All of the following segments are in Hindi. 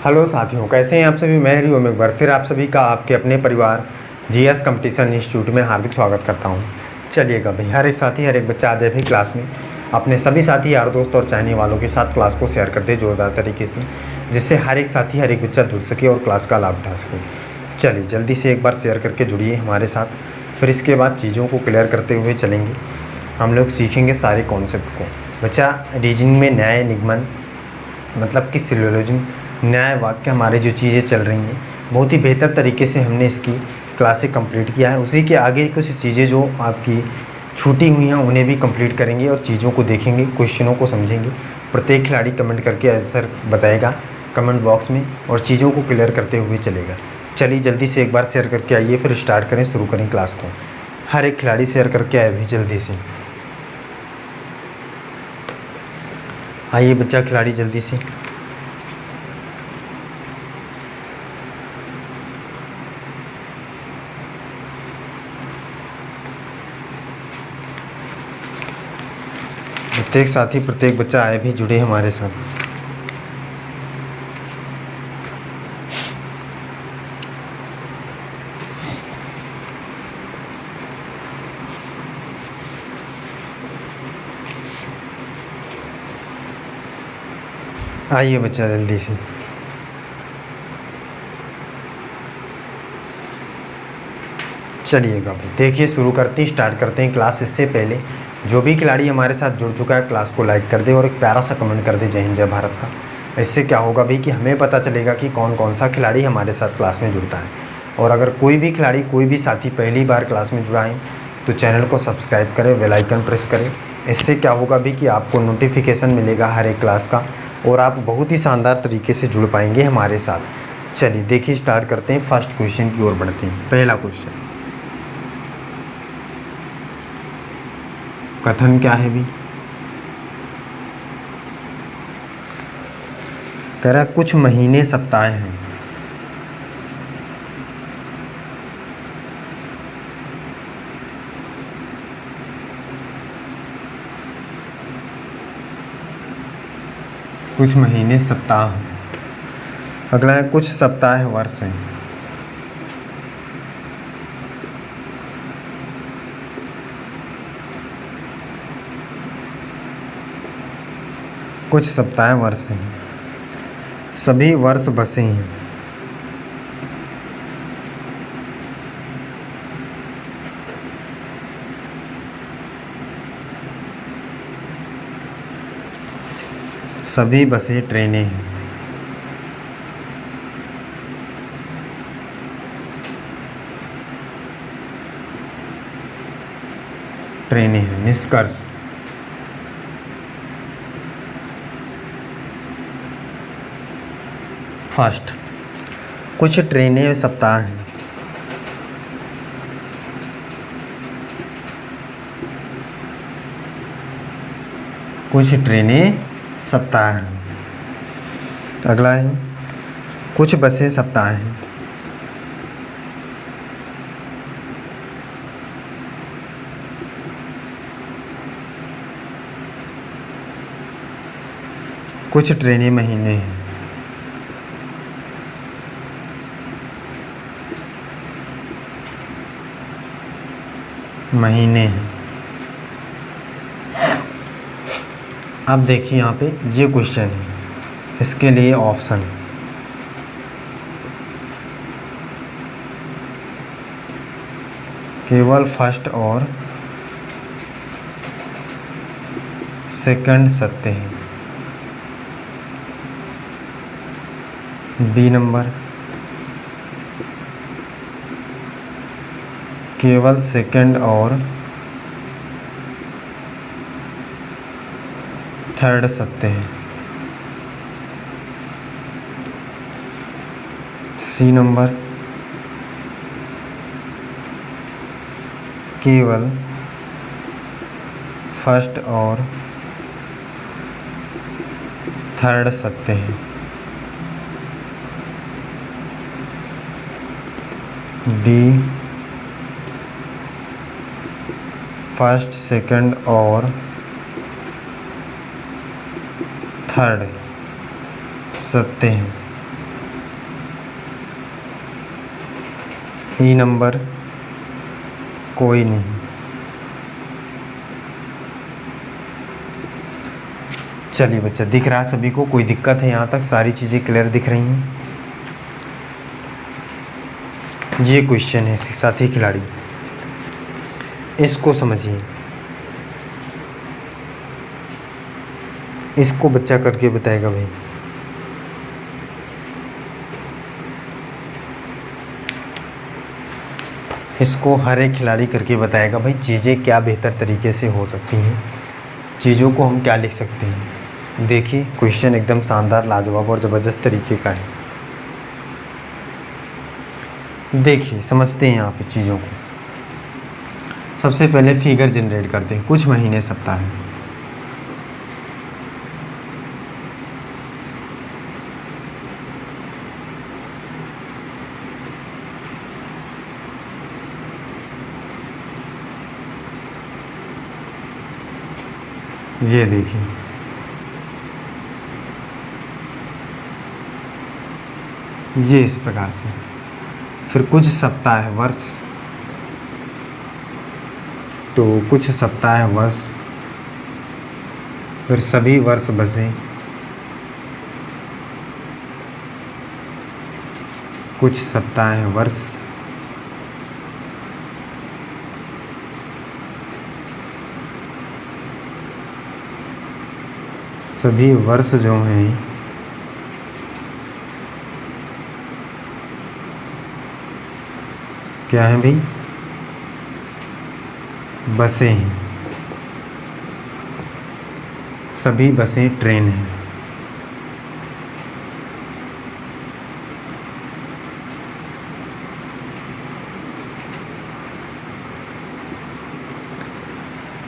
हेलो साथियों, कैसे हैं आप सभी। मैं हरिओम एक बार फिर आप सभी का आपके अपने परिवार जीएस कंपटीशन इंस्टीट्यूट में हार्दिक स्वागत करता हूं। चलिएगा भाई, हर एक साथी हर एक बच्चा आ जाए भी क्लास में, अपने सभी साथी यार दोस्त और चाहने वालों के साथ क्लास को शेयर कर दे जोरदार तरीके से, जिससे हर एक साथी हर एक बच्चा जुड़ सके और क्लास का लाभ उठा सके। चलिए जल्दी से एक बार शेयर करके जुड़िए हमारे साथ। फिर इसके बाद चीज़ों को क्लियर करते हुए चलेंगे। हम लोग सीखेंगे सारे कॉन्सेप्ट को। बच्चा, रीजनिंग में न्याय निगमन मतलब कि सिलोजिज्म, न्याय वाक्य, हमारे जो चीज़ें चल रही हैं बहुत ही बेहतर तरीके से हमने इसकी क्लासें कंप्लीट किया है। उसी के आगे कुछ चीज़ें जो आपकी छूटी हुई हैं उन्हें भी कंप्लीट करेंगे और चीज़ों को देखेंगे, क्वेश्चनों को समझेंगे। प्रत्येक खिलाड़ी कमेंट करके आंसर बताएगा कमेंट बॉक्स में और चीज़ों को क्लियर करते हुए चलेगा। चलिए जल्दी से एक बार शेयर करके आइए, फिर स्टार्ट करें, शुरू करें क्लास को। हर एक खिलाड़ी शेयर करके आए भी जल्दी से आइए बच्चा, खिलाड़ी जल्दी से। प्रत्येक साथी प्रत्येक बच्चा आए भी जुड़े हमारे साथ। आइए बच्चा जल्दी से। चलिएगा भाई, देखिए शुरू करते हैं, स्टार्ट करते हैं क्लास। इससे पहले जो भी खिलाड़ी हमारे साथ जुड़ चुका है क्लास को लाइक कर दे और एक प्यारा सा कमेंट कर दे जय हिंद जय भारत का। इससे क्या होगा भाई कि हमें पता चलेगा कि कौन कौन सा खिलाड़ी हमारे साथ क्लास में जुड़ता है। और अगर कोई भी खिलाड़ी, कोई भी साथी पहली बार क्लास में जुड़ा है तो चैनल को सब्सक्राइब करें, बेल आइकन प्रेस करें। इससे क्या होगा भाई कि आपको नोटिफिकेशन मिलेगा हर एक क्लास का और आप बहुत ही शानदार तरीके से जुड़ पाएंगे हमारे साथ। चलिए देखिए स्टार्ट करते हैं, फर्स्ट क्वेश्चन की ओर बढ़ते हैं। पहला क्वेश्चन, कथन क्या है भी, कह रहा कुछ महीने सप्ताह हैं। कुछ महीने सप्ताह हैं। अगला है कुछ सप्ताह वर्ष हैं। कुछ सप्ताह वर्ष हैं। सभी वर्ष बसे हैं। सभी बसें ट्रेनें हैं। ट्रेनें हैं। निष्कर्ष, फर्स्ट, कुछ ट्रेनें सप्ताह हैं। कुछ ट्रेनें सप्ताह हैं। अगला है कुछ बसें सप्ताह हैं। कुछ ट्रेनें महीने हैं। महीने हैं। अब देखिए यहाँ पे ये क्वेश्चन है, इसके लिए ऑप्शन केवल फर्स्ट और सेकंड सत्य है। बी नंबर, केवल सेकंड और थर्ड सत्य है। सी नंबर, केवल फर्स्ट और थर्ड सत्य है। डी, फर्स्ट सेकंड और थर्ड सत्य हैं। ई नंबर कोई नहीं। चलिए बच्चा, दिख रहा है सभी को? कोई दिक्कत है यहाँ तक? सारी चीज़ें क्लियर दिख रही हैं? ये क्वेश्चन है साथी खिलाड़ी, इसको समझिए, इसको बच्चा करके बताएगा भाई। इसको हर एक खिलाड़ी करके बताएगा भाई, चीज़ें क्या बेहतर तरीके से हो सकती हैं, चीज़ों को हम क्या लिख सकते हैं। देखिए क्वेश्चन एकदम शानदार, लाजवाब और ज़बरदस्त तरीके का है। देखिए समझते हैं यहाँ पे चीज़ों को। सबसे पहले फिगर जनरेट करते हैं, कुछ महीने सप्ताह हैं। ये देखिए, ये इस प्रकार से। फिर कुछ सप्ताह है वर्ष, तो कुछ सप्ताह है वर्ष, फिर सभी वर्ष बसे, कुछ सप्ताह है वर्ष, सभी वर्ष जो हैं क्या है भाई? बसें हैं, सभी बसें ट्रेन हैं।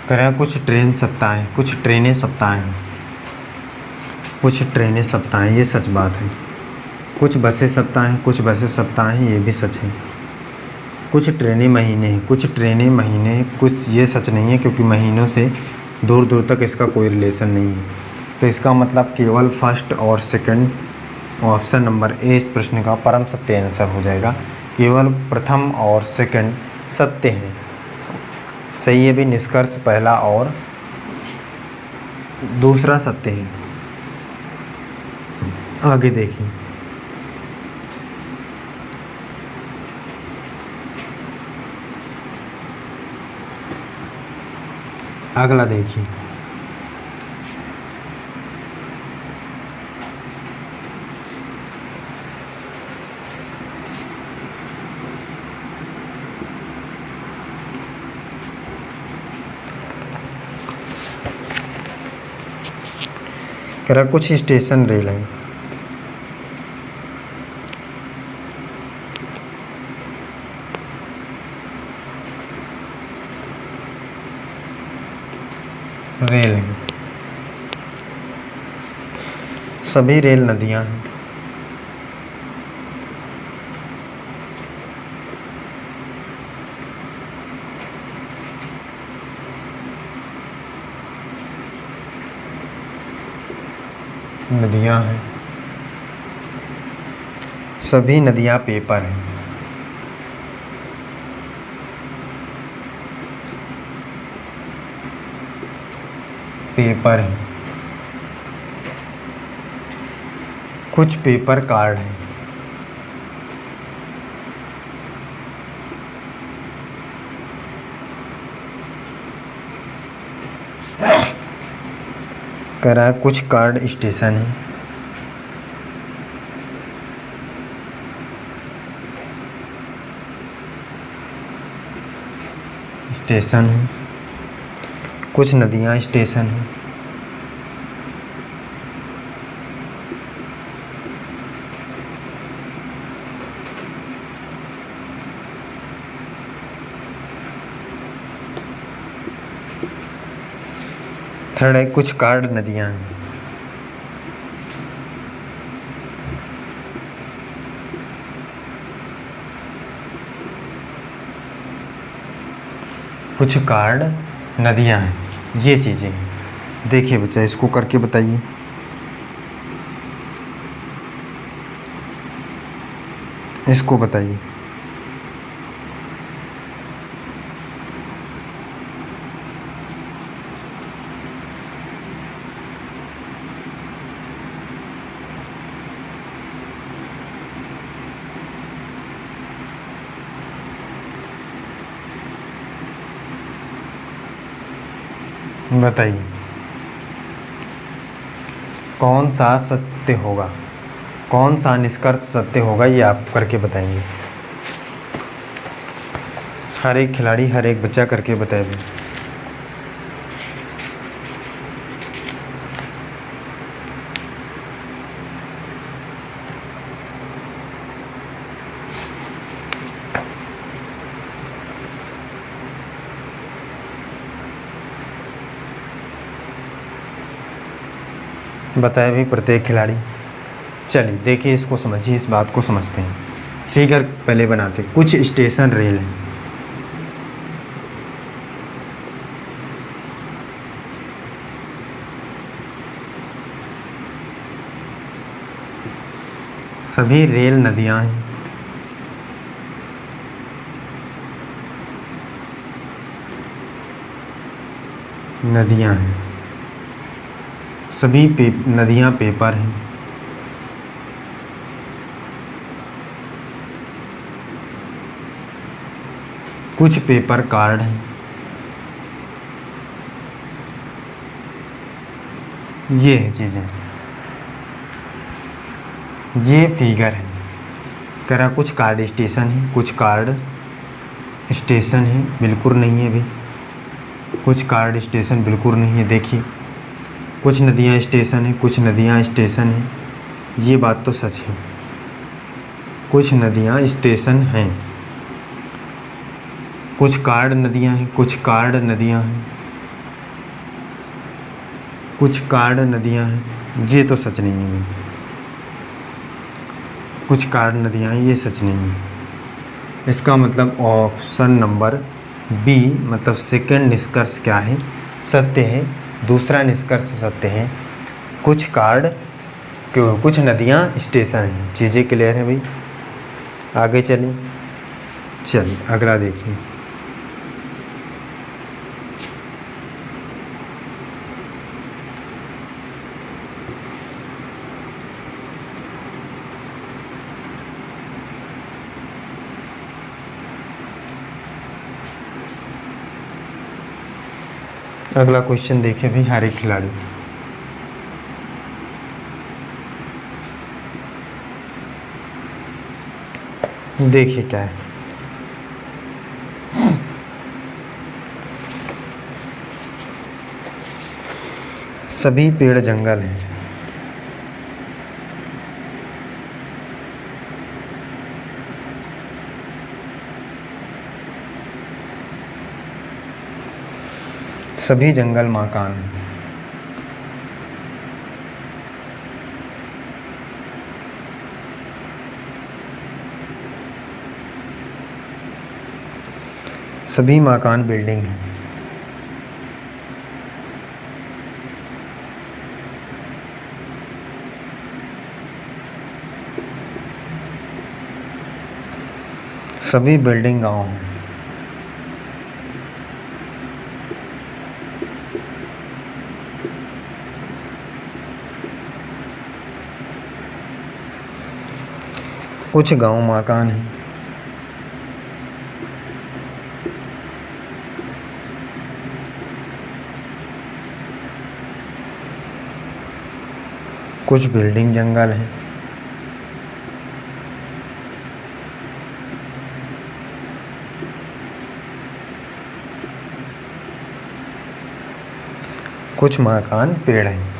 कह रहा है कुछ ट्रेन सप्ताह हैं, कुछ ट्रेनें सप्ताह हैं, कुछ ट्रेनें सप्ताह हैं, ये सच बात है। कुछ बसें सप्ताह हैं, कुछ बसें सप्ताह हैं, ये भी सच है। कुछ ट्रेनें महीने हैं, कुछ ट्रेनें महीने, कुछ ये सच नहीं है, क्योंकि महीनों से दूर दूर तक इसका कोई रिलेशन नहीं है। तो इसका मतलब केवल फर्स्ट और सेकंड, ऑप्शन नंबर ए इस प्रश्न का परम सत्य आंसर हो जाएगा। केवल प्रथम और सेकंड सत्य है। सही है भी, निष्कर्ष पहला और दूसरा सत्य है। आगे देखिए, अगला देखिए, कह रहा कुछ स्टेशन रेल हैं, रेल हैं, सभी रेल नदियां हैं, नदियां हैं, सभी नदियां पेपर हैं, पेपर हैं, कुछ पेपर कार्ड हैं, कह रहा है कुछ कार्ड स्टेशन है, स्टेशन है, कुछ नदियां स्टेशन है, थर्ड है कुछ कार्ड नदियां हैं, कुछ कार्ड नदियां हैं, ये चीज़ें हैं। देखिए बच्चा, इसको करके बताइए। इसको बताइए। बताइए कौन सा सत्य होगा, कौन सा निष्कर्ष सत्य होगा, ये आप करके बताएंगे। हर एक खिलाड़ी, हर एक बच्चा करके बताएगा। बताए भी प्रत्येक खिलाड़ी। चलिए देखिए, इसको समझिए, इस बात को समझते हैं। फिगर पहले बनाते हैं। कुछ स्टेशन रेल हैं, सभी रेल नदियां हैं, नदियां हैं, सभी नदियां पेपर हैं, कुछ पेपर कार्ड हैं, ये है चीज़ें, ये फिगर है। कह रहा कुछ कार्ड स्टेशन है, कुछ कार्ड स्टेशन है, बिल्कुल नहीं है भी, कुछ कार्ड स्टेशन बिल्कुल नहीं है। देखिए कुछ नदियाँ स्टेशन है, कुछ नदियाँ स्टेशन है, ये बात तो सच है। कुछ नदियाँ स्टेशन हैं, कुछ कार्ड नदियाँ हैं, कुछ कार्ड नदियाँ हैं, कुछ कार्ड नदियाँ हैं, ये तो सच नहीं है। कुछ कार्ड नदियाँ हैं, ये सच नहीं है। इसका मतलब ऑप्शन नंबर बी, मतलब सेकंड निष्कर्ष क्या है, सत्य है। दूसरा निष्कर्ष सत्य है। कुछ कार्ड, कुछ नदियाँ स्टेशन हैं। चीज़ें क्लियर है भाई? आगे चलिए अगला देखिए। अगला क्वेश्चन देखिए भाई, हर एक खिलाड़ी। देखिए क्या है, सभी पेड़ जंगल हैं, सभी जंगल मकान हैं, सभी मकान बिल्डिंग हैं, सभी बिल्डिंग गांव हैं, कुछ गांव मकान हैं, कुछ बिल्डिंग जंगल हैं, कुछ मकान पेड़ हैं।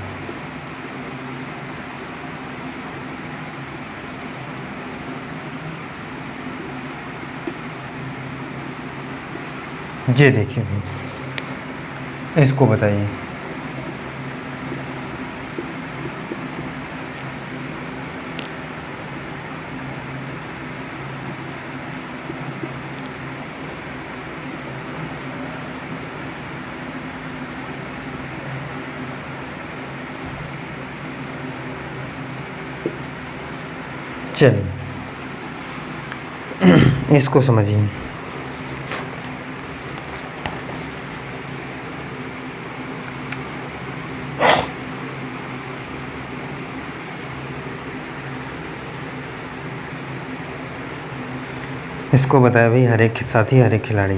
ये देखिए भाई, इसको बताइए। चलिए इसको समझिए। इसको बताया भाई हर एक साथी, हर एक खिलाड़ी।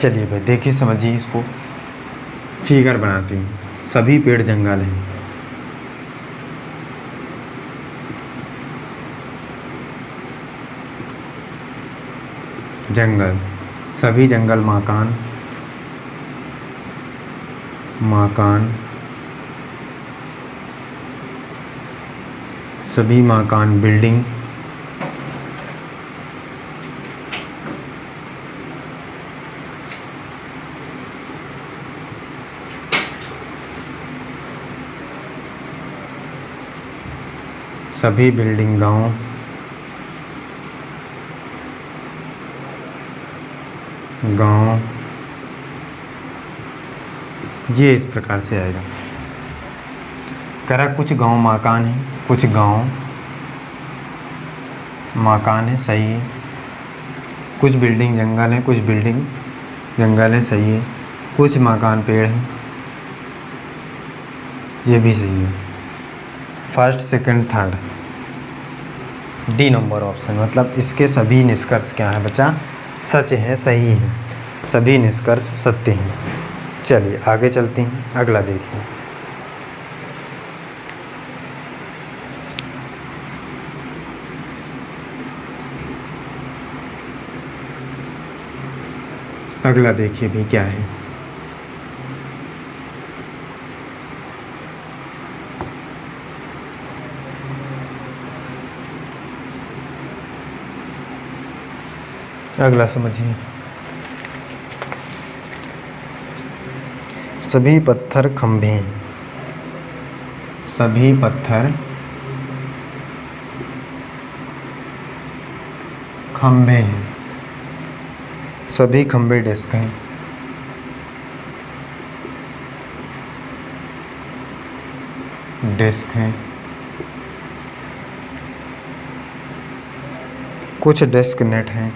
चलिए भाई देखिए समझिए इसको, फिगर बनाते हैं। सभी पेड़ जंगल हैं, जंगल, सभी जंगल मकान, मकान, सभी मकान बिल्डिंग, सभी बिल्डिंग गांव, गांव, ये इस प्रकार से आएगा। करा कुछ गांव मकान है, कुछ गांव मकान है, सही है। कुछ बिल्डिंग जंगल है, कुछ बिल्डिंग जंगल है, सही है। कुछ मकान पेड़ हैं, ये भी सही है। First second third D number option, मतलब इसके सभी निष्कर्ष क्या है बच्चा, सच है, सही है, सभी निष्कर्ष सत्य हैं। चलिए आगे चलते हैं, अगला देखिए। अगला देखिए भी क्या है। अगला समझिए। सभी पत्थर खंभे हैं, सभी पत्थर खंभे हैं, सभी खंभे डेस्क हैं, डेस्क हैं। कुछ डेस्क नेट हैं,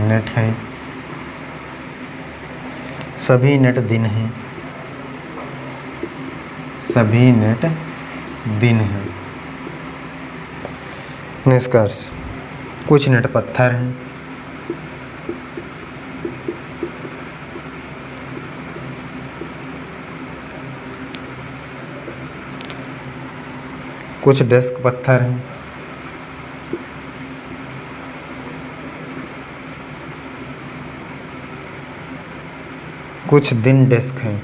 नेट है। सभी नेट दिन हैं, सभी नेट दिन हैं। निष्कर्ष, कुछ नेट पत्थर हैं, कुछ डेस्क पत्थर हैं, कुछ दिन डेस्क हैं।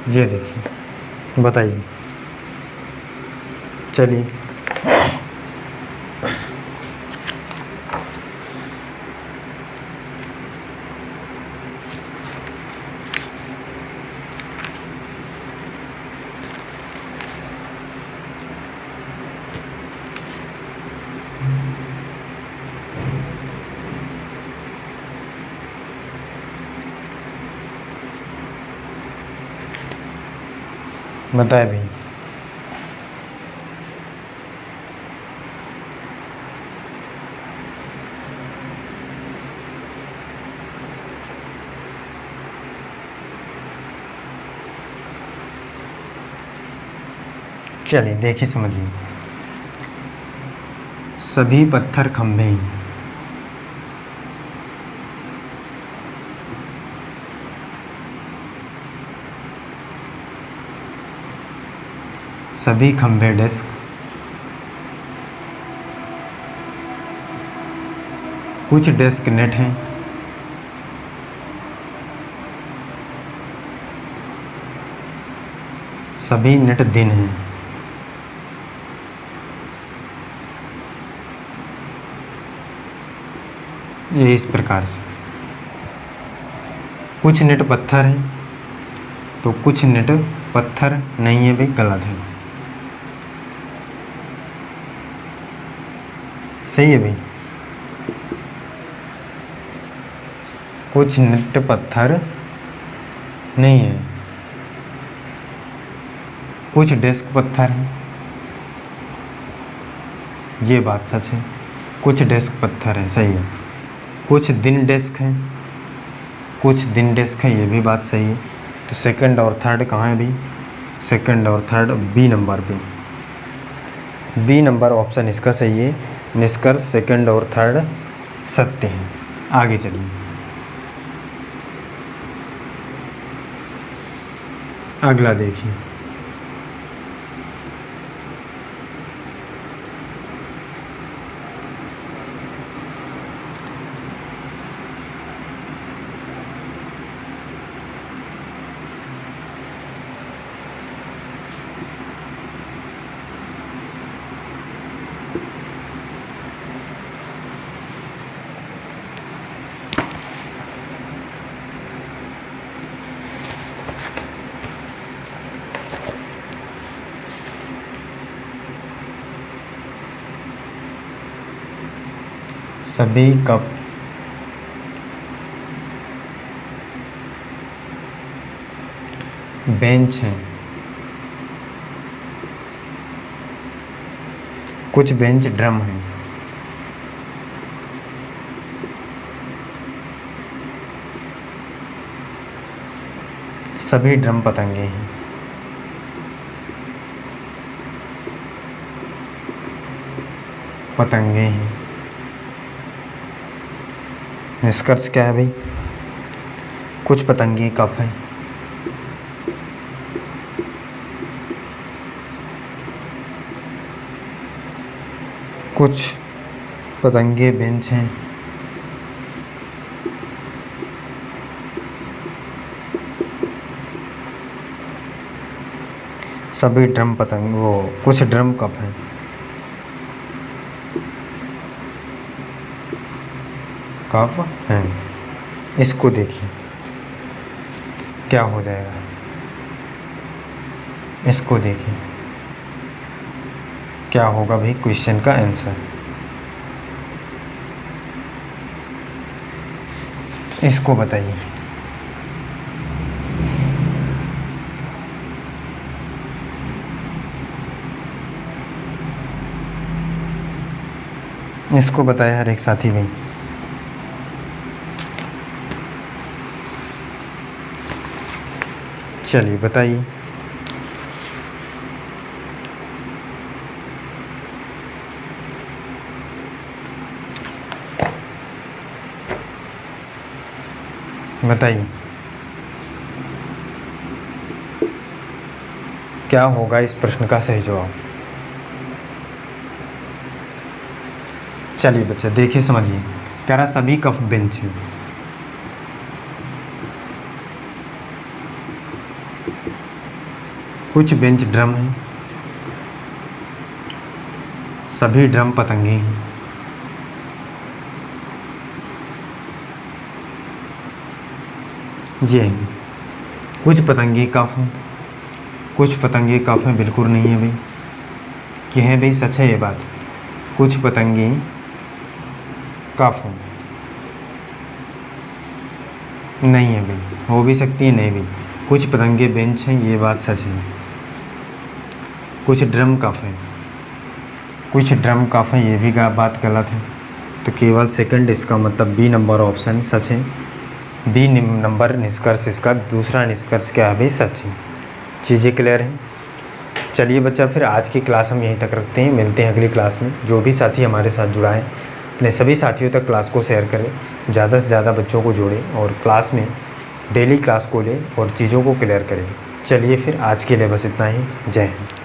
ये देखिए, बताइए। चलिए बताए भी। चलिए देखिए समझिए। सभी पत्थर खंभे हैं, सभी खंभे डेस्क, कुछ डेस्क नेट हैं, सभी नेट दिन हैं। ये इस प्रकार से। कुछ नेट पत्थर हैं, तो कुछ नेट पत्थर नहीं है, भी गलत है। सही है भाई। कुछ नेट पत्थर नहीं है, कुछ डेस्क पत्थर है, ये बात सच है। कुछ डेस्क पत्थर है, सही है। कुछ दिन डेस्क हैं, कुछ दिन डेस्क है, ये भी बात सही है। तो सेकंड और थर्ड कहाँ है भाई, सेकंड और थर्ड बी नंबर पे, बी नंबर ऑप्शन इसका सही है। निष्कर्ष सेकंड और थर्ड सत्य हैं। आगे चलिए, अगला देखिए। सभी कप बेंच हैं, कुछ बेंच ड्रम हैं, सभी ड्रम पतंगे हैं। पतंगे हैं। निष्कर्ष क्या है भाई? कुछ पतंगे कप हैं, कुछ पतंगे बेंच हैं, सभी ड्रम पतंग वो कुछ ड्रम कप हैं। कप हैं। इसको देखिए क्या हो जाएगा। इसको देखिए क्या होगा भाई क्वेश्चन का आंसर। इसको बताइए। इसको बताए हर एक साथी भाई। चलिए बताइए। बताइए क्या होगा इस प्रश्न का सही जवाब। चलिए बच्चे देखिए समझिए। कह रहा सभी कप बेंच हैं। कुछ बेंच ड्रम हैं, सभी ड्रम पतंगे हैं। ये कुछ पतंगे कफ हैं, कुछ पतंगे कफ हैं। बिल्कुल नहीं है भाई। ये है भाई सच है ये बात। कुछ पतंगे कफ हैं। नहीं है भाई, हो भी सकती है नहीं भी। कुछ पतंगे बेंच हैं, ये बात सच है। कुछ ड्रम कफ हैं, कुछ ड्रम कफ हैं, ये भी बात गलत है। तो केवल सेकंड इसका मतलब बी नंबर ऑप्शन सच है। बी नंबर निष्कर्ष इसका दूसरा निष्कर्ष क्या है भाई सच है। चीज़ें क्लियर हैं। चलिए बच्चा फिर आज की क्लास हम यहीं तक रखते हैं। मिलते हैं अगली क्लास में। जो भी साथी हमारे साथ जुड़ा है अपने सभी साथियों तक क्लास को शेयर करें, ज़्यादा से ज़्यादा बच्चों को जोड़ें और क्लास में डेली क्लास को लें और चीज़ों को क्लियर करें। चलिए फिर आज के लिए बस इतना ही। जय हिंद।